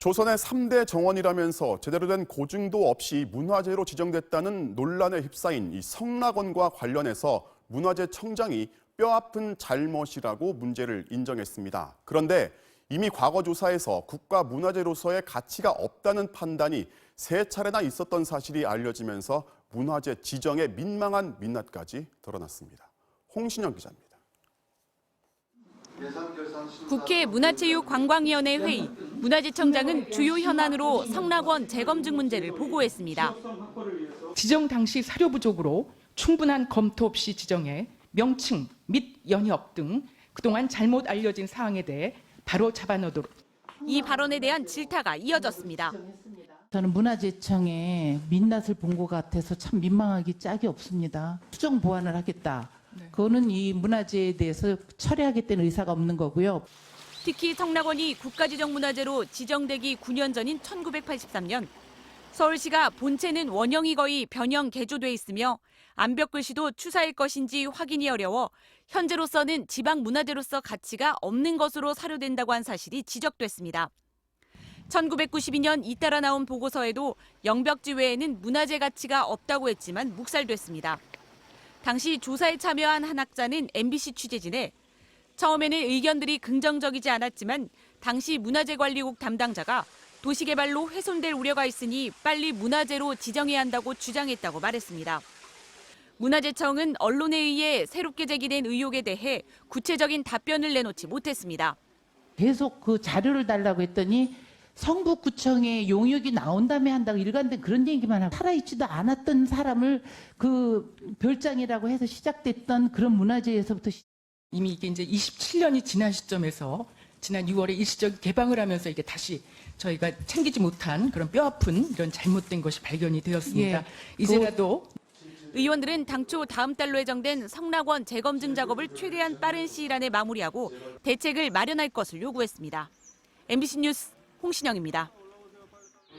조선의 3대 정원이라면서 제대로 된 고증도 없이 문화재로 지정됐다는 논란에 휩싸인 이 성락원과 관련해서 문화재청장이 뼈아픈 잘못이라고 문제를 인정했습니다. 그런데 이미 과거 조사에서 국가문화재로서의 가치가 없다는 판단이 3차례나 있었던 사실이 알려지면서 문화재 지정의 민망한 민낯까지 드러났습니다. 홍신영 기자입니다. 국회 문화체육관광위원회 회의, 문화재청장은 주요 현안으로 성락원 재검증 문제를 보고했습니다. 지정 당시 사료 부족으로 충분한 검토 없이 지정해 명칭 및 연협 등 그동안 잘못 알려진 사항에 대해 바로 잡아넣도록. 이 발언에 대한 질타가 이어졌습니다. 저는 문화재청에 민낯을 본 것 같아서 참 민망하기 짝이 없습니다. 수정 보완을 하겠다. 그거는 이 문화재에 대해서 철회하겠다는 의사가 없는 거고요. 특히 성락원이 국가지정문화재로 지정되기 9년 전인 1983년 서울시가 본체는 원형이 거의 변형 개조돼 있으며 암벽 글씨도 추사일 것인지 확인이 어려워 현재로서는 지방문화재로서 가치가 없는 것으로 사료된다고 한 사실이 지적됐습니다. 1992년 잇따라 나온 보고서에도 영벽지 외에는 문화재 가치가 없다고 했지만 묵살됐습니다. 당시 조사에 참여한 한 학자는 MBC 취재진에 처음에는 의견들이 긍정적이지 않았지만 당시 문화재관리국 담당자가 도시개발로 훼손될 우려가 있으니 빨리 문화재로 지정해야 한다고 주장했다고 말했습니다. 문화재청은 언론에 의해 새롭게 제기된 의혹에 대해 구체적인 답변을 내놓지 못했습니다. 계속 그 자료를 달라고 했더니 성북구청에 용역이 나온 다음에 한다고 일관된 그런 얘기만 하고 살아있지도 않았던 사람을 그 별장이라고 해서 시작됐던 그런 문화재에서부터 이미 이게 이제 27년이 지난 시점에서 지난 6월에 일시적 개방을 하면서 이게 다시 저희가 챙기지 못한 그런 뼈아픈 이런 잘못된 것이 발견이 되었습니다. 예, 이제라도 의원들은 당초 다음 달로 예정된 성락원 재검증 작업을 최대한 빠른 시일 안에 마무리하고 대책을 마련할 것을 요구했습니다. MBC 뉴스 홍신영입니다.